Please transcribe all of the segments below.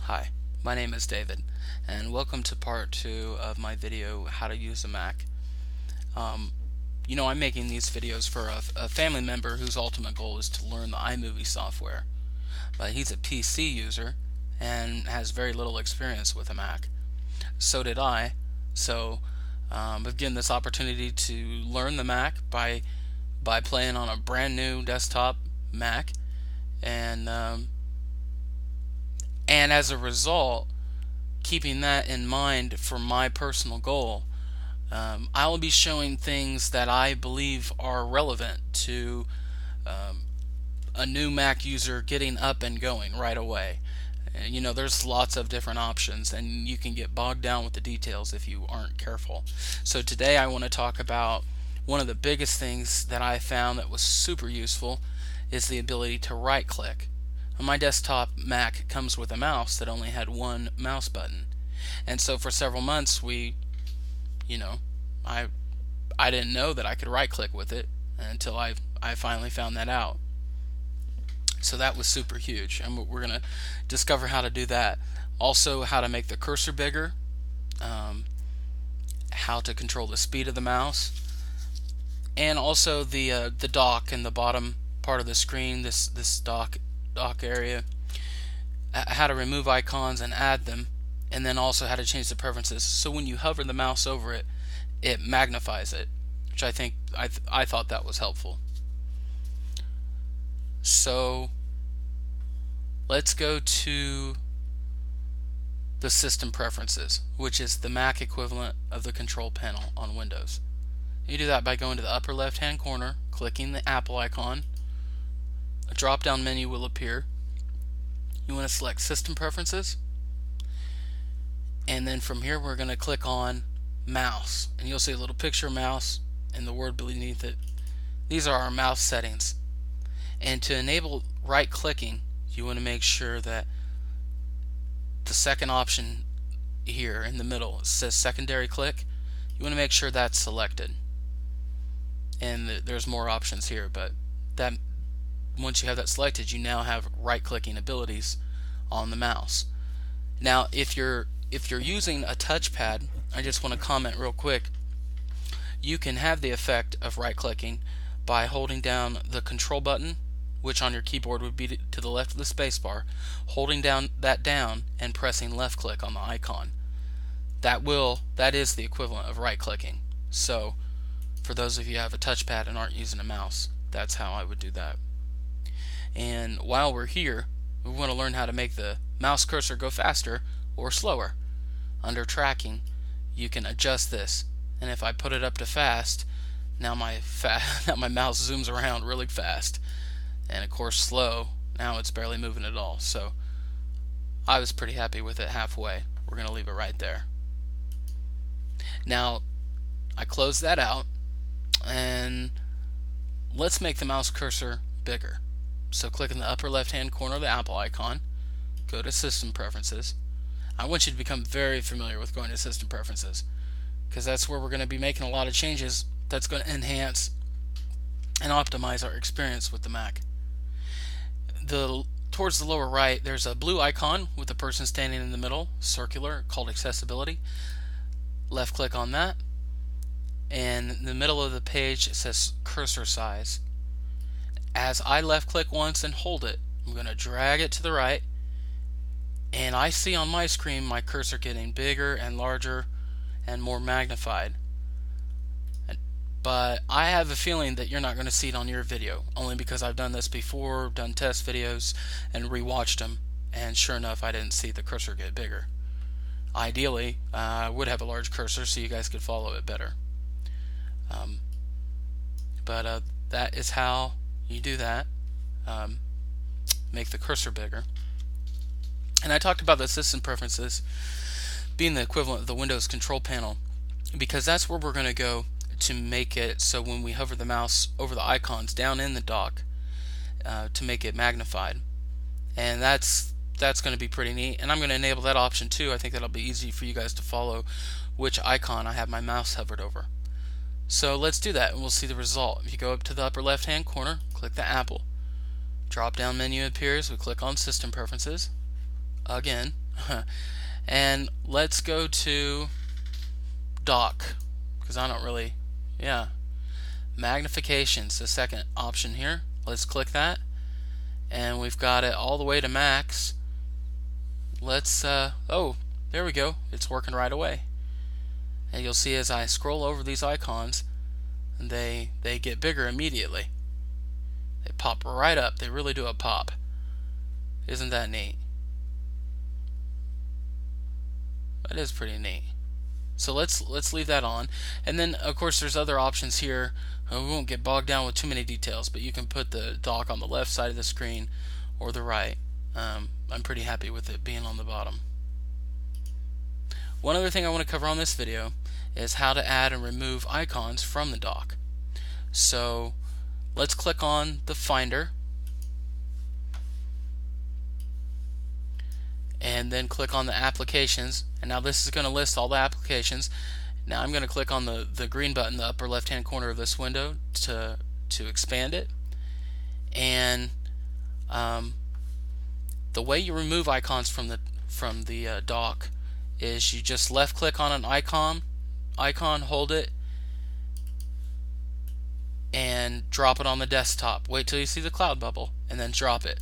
Hi, my name is David, and welcome to part 2 of my video, How to Use a Mac. Um, I'm making these videos for a family member whose ultimate goal is to learn the iMovie software, but he's a PC user and has very little experience with a Mac. So did I, so I've given this opportunity to learn the Mac by playing on a brand new desktop Mac, and as a result, keeping that in mind for my personal goal, I will be showing things that I believe are relevant to a new Mac user getting up and going right away. There's lots of different options, and you can get bogged down with the details if you aren't careful. So today I want to talk about one of the biggest things that I found that was super useful is the ability to right click. My desktop Mac comes with a mouse that only had one mouse button. And so for several months I didn't know that I could right click with it until I finally found that out. So that was super huge, and we're going to discover how to do that. Also, how to make the cursor bigger, how to control the speed of the mouse, and also the dock in the bottom part of the screen, this dock area, how to remove icons and add them, and then also how to change the preferences. So when you hover the mouse over it, it magnifies it, which I thought that was helpful. So let's go to the system preferences, which is the Mac equivalent of the control panel on Windows. You do that by going to the upper left hand corner, clicking the Apple icon. A drop down menu will appear. You want to select System Preferences, and then from here we're going to click on Mouse, and you'll see a little picture of mouse and the word beneath it. These are our mouse settings. And to enable right clicking, you want to make sure that the second option here in the middle, it says secondary click, you want to make sure that's selected. And there's more options here, but that once you have that selected, you now have right clicking abilities on the mouse. Now if you're using a touchpad, I just want to comment real quick, you can have the effect of right clicking by holding down the control button, which on your keyboard would be to the left of the spacebar, holding down and pressing left click on the icon. That is the equivalent of right clicking. So for those of you who have a touchpad and aren't using a mouse, that's how I would do that. And while we're here, we want to learn how to make the mouse cursor go faster or slower. Under tracking, you can adjust this, and if I put it up to fast, now my mouse zooms around really fast, and of course slow, now it's barely moving at all. So I was pretty happy with it halfway. We're going to leave it right there. Now I close that out, and let's make the mouse cursor bigger. So click in the upper left hand corner of the Apple icon, go to System Preferences. I want you to become very familiar with going to System Preferences, because that's where we're going to be making a lot of changes that's going to enhance and optimize our experience with the Mac. Towards the lower right, there's a blue icon with a person standing in the middle, circular, called Accessibility. Left click on that, and in the middle of the page it says Cursor Size. As I left click once and hold it, I'm going to drag it to the right, and I see on my screen my cursor getting bigger and larger and more magnified. But I have a feeling that you're not going to see it on your video, only because I've done this before, done test videos and rewatched them, and sure enough I didn't see the cursor get bigger. Ideally, I would have a large cursor so you guys could follow it better. But that is how you do that. Make the cursor bigger. And I talked about the system preferences being the equivalent of the Windows control panel, because that's where we're going to go to make it so when we hover the mouse over the icons down in the dock, to make it magnified. And that's going to be pretty neat, and I'm going to enable that option too. I think that'll be easy for you guys to follow which icon I have my mouse hovered over. So let's do that and we'll see the result. If you go up to the upper left hand corner, click the Apple. Drop down menu appears, we click on System Preferences. again. And let's go to dock, because I don't really, yeah, magnification's the second option here. Let's click that, and we've got it all the way to max. Let's oh, there we go, it's working right away. And you'll see as I scroll over these icons, they get bigger immediately. They pop right up. They really do a pop. Isn't that neat? That is pretty neat. So let's leave that on, and then of course there's other options here. We won't get bogged down with too many details, but you can put the dock on the left side of the screen or the right. I'm pretty happy with it being on the bottom. One other thing I want to cover on this video is how to add and remove icons from the dock. So let's click on the Finder, and then click on the applications, and now this is going to list all the applications. Now I'm going to click on the green button in the upper left hand corner of this window to expand it. And the way you remove icons from the dock is you just left click on an icon, hold it, and drop it on the desktop. Wait till you see the cloud bubble and then drop it,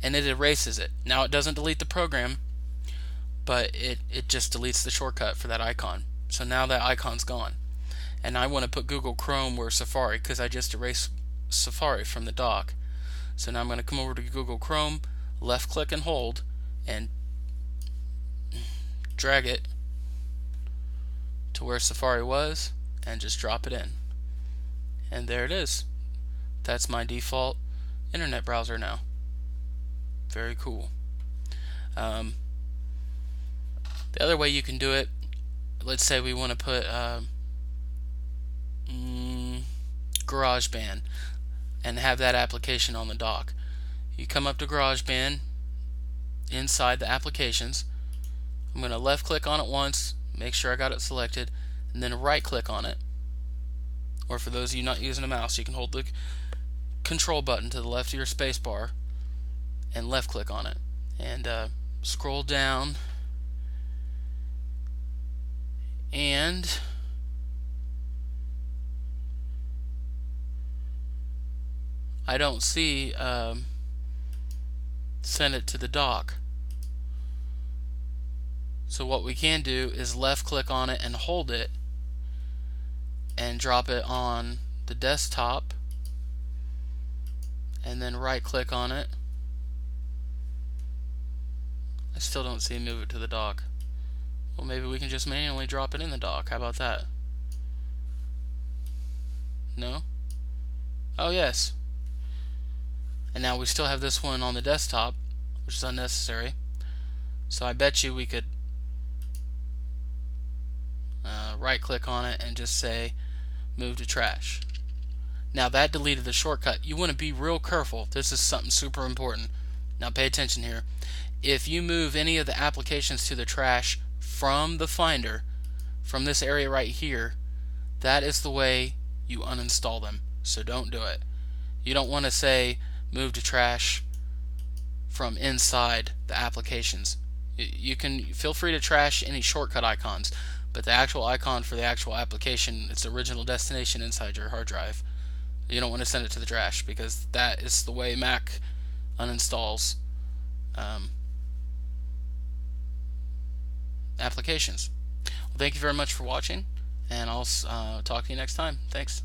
and it erases it. Now it doesn't delete the program, but it just deletes the shortcut for that icon. So now that icon's gone. And I want to put Google Chrome or Safari because I just erased Safari from the dock. So now I'm going to come over to Google Chrome, left click and hold, and drag it to where Safari was, and just drop it in. And there it is. That's my default internet browser now. Very cool. The other way you can do it, let's say we want to put GarageBand and have that application on the dock. You come up to GarageBand inside the applications. I'm going to left click on it once, make sure I got it selected, and then right click on it. Or for those of you not using a mouse, you can hold the control button to the left of your space bar and left click on it, and scroll down, and I don't see send it to the dock. So what we can do is left click on it and hold it and drop it on the desktop, and then right click on it. I still don't see move it to the dock. Well, maybe we can just manually drop it in the dock. How about that? No? Oh yes. And now we still have this one on the desktop, which is unnecessary. So I bet you we could right click on it and just say move to trash. Now that deleted the shortcut. You want to be real careful. This is something super important. Now pay attention here. If you move any of the applications to the trash from the Finder, from this area right here, that is the way you uninstall them. So don't do it. You don't want to say move to trash from inside the applications. You can feel free to trash any shortcut icons, but the actual icon for the actual application, its original destination inside your hard drive, you don't want to send it to the trash, because that is the way Mac uninstalls applications. Well, thank you very much for watching, and I'll talk to you next time. Thanks.